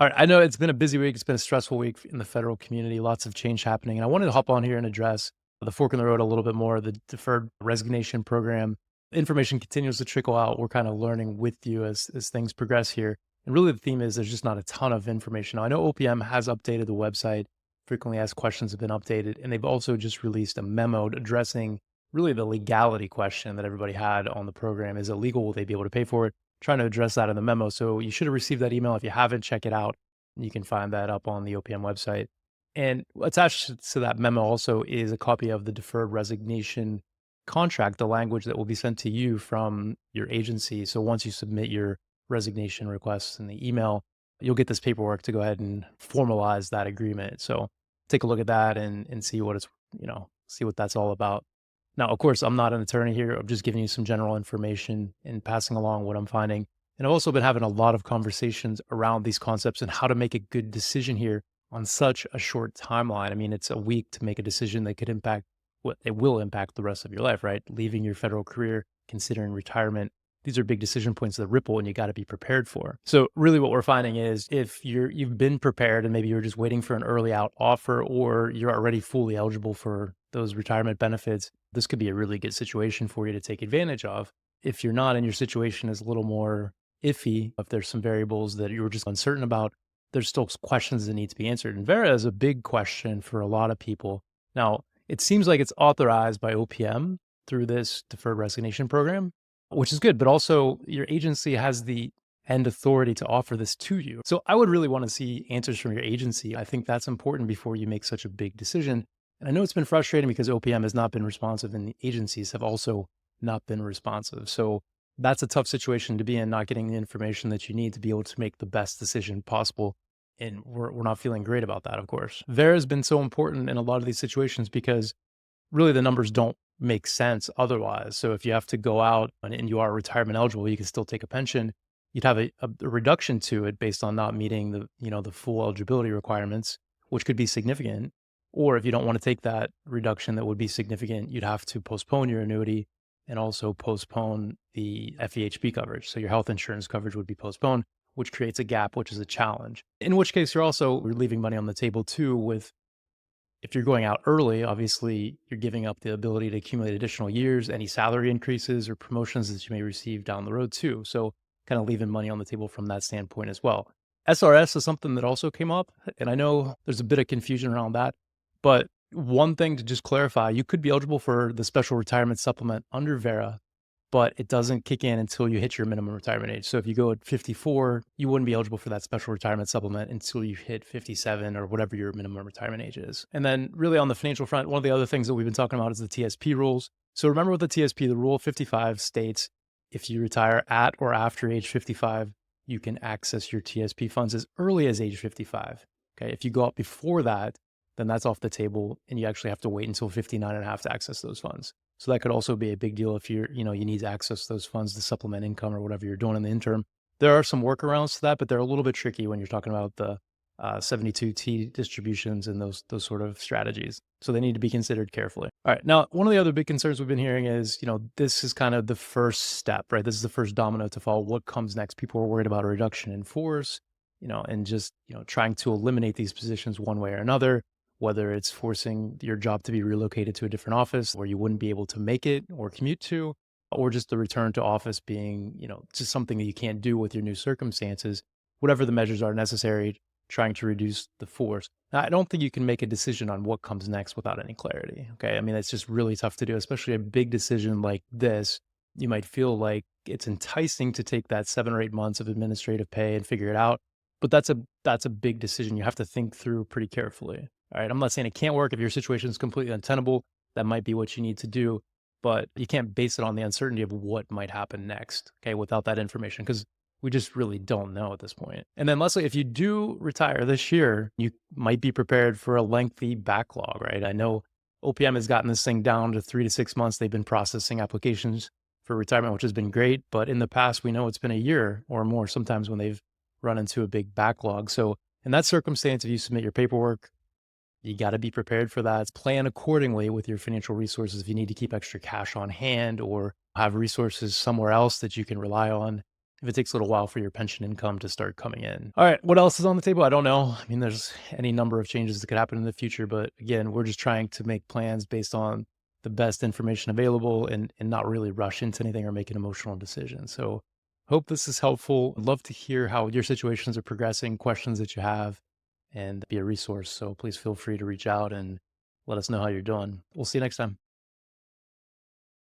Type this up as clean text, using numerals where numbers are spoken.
All right, I know it's been a busy week. It's been a stressful week in the federal community, lots of change happening. And I wanted to hop on here and address the fork in the road a little bit more, the deferred resignation program. Information continues to trickle out. We're kind of learning with you as things progress here. And really, the theme is there's just not a ton of information. Now, I know OPM has updated the website, frequently asked questions have been updated, and they've also just released a memo addressing really the legality question that everybody had on the program. Is it legal? Will they be able to pay for it? Trying to address that in the memo. So you should have received that email. If you haven't, check it out. You can find that up on the OPM website. And attached to that memo also is a copy of the deferred resignation contract, the language that will be sent to you from your agency. So once you submit your resignation request in the email, you'll get this paperwork to go ahead and formalize that agreement. So take a look at that and see what it's, see what that's all about. Now, of course, I'm not an attorney here. I'm just giving you some general information and passing along what I'm finding. And I've also been having a lot of conversations around these concepts and how to make a good decision here on such a short timeline. I mean, it's a week to make a decision that could impact what it will impact the rest of your life, right? Leaving your federal career, considering retirement. These are big decision points that ripple and you got to be prepared for. So really what we're finding is if you've been prepared and maybe you're just waiting for an early out offer or you're already fully eligible for those retirement benefits, this could be a really good situation for you to take advantage of. If you're not and your situation is a little more iffy, if there's some variables that you were just uncertain about, there's still questions that need to be answered. And VERA is a big question for a lot of people. Now, it seems like it's authorized by OPM through this deferred resignation program, which is good, but also your agency has the end authority to offer this to you. So I would really want to see answers from your agency. I think that's important before you make such a big decision. And I know it's been frustrating because OPM has not been responsive and the agencies have also not been responsive. So that's a tough situation to be in, not getting the information that you need to be able to make the best decision possible. And we're not feeling great about that, of course. VERA has been so important in a lot of these situations because really the numbers don't make sense otherwise. So if you have to go out and you are retirement eligible, you can still take a pension. You'd have a reduction to it based on not meeting the full eligibility requirements, which could be significant. Or if you don't want to take that reduction that would be significant, you'd have to postpone your annuity and also postpone the FEHB coverage. So your health insurance coverage would be postponed, which creates a gap, which is a challenge. In which case you're leaving money on the table too with, if you're going out early, obviously you're giving up the ability to accumulate additional years, any salary increases or promotions that you may receive down the road too. So kind of leaving money on the table from that standpoint as well. SRS is something that also came up. And I know there's a bit of confusion around that, but one thing to just clarify, you could be eligible for the special retirement supplement under VERA, but it doesn't kick in until you hit your minimum retirement age. So if you go at 54, you wouldn't be eligible for that special retirement supplement until you hit 57 or whatever your minimum retirement age is. And then really on the financial front, one of the other things that we've been talking about is the TSP rules. So remember with the TSP, the rule 55 states if you retire at or after age 55, you can access your TSP funds as early as age 55. Okay. If you go up before that, then that's off the table and you actually have to wait until 59 and a half to access those funds. So that could also be a big deal if you need to access those funds to supplement income or whatever you're doing in the interim. There are some workarounds to that, but they're a little bit tricky when you're talking about the 72T distributions and those sort of strategies. So they need to be considered carefully. All right. Now, one of the other big concerns we've been hearing is, this is kind of the first step, right? This is the first domino to fall. What comes next? People are worried about a reduction in force, and just, trying to eliminate these positions one way or another, whether it's forcing your job to be relocated to a different office where you wouldn't be able to make it or commute to, or just the return to office being, just something that you can't do with your new circumstances, whatever the measures are necessary, trying to reduce the force. Now, I don't think you can make a decision on what comes next without any clarity. Okay. I mean, it's just really tough to do, especially a big decision like this. You might feel like it's enticing to take that 7 or 8 months of administrative pay and figure it out. But that's a big decision you have to think through pretty carefully. All right. I'm not saying it can't work. If your situation is completely untenable, that might be what you need to do, but you can't base it on the uncertainty of what might happen next. Okay. Without that information, because we just really don't know at this point. And then Leslie, if you do retire this year, you might be prepared for a lengthy backlog, right? I know OPM has gotten this thing down to 3 to 6 months. They've been processing applications for retirement, which has been great. But in the past, we know it's been a year or more sometimes when they've run into a big backlog. So in that circumstance, if you submit your paperwork, you got to be prepared for that. Plan accordingly with your financial resources. If you need to keep extra cash on hand or have resources somewhere else that you can rely on, if it takes a little while for your pension income to start coming in. All right, what else is on the table? I don't know. I mean, there's any number of changes that could happen in the future, but again, we're just trying to make plans based on the best information available and not really rush into anything or make an emotional decision. So, hope this is helpful. I'd love to hear how your situations are progressing, questions that you have, and be a resource. So, please feel free to reach out and let us know how you're doing. We'll see you next time.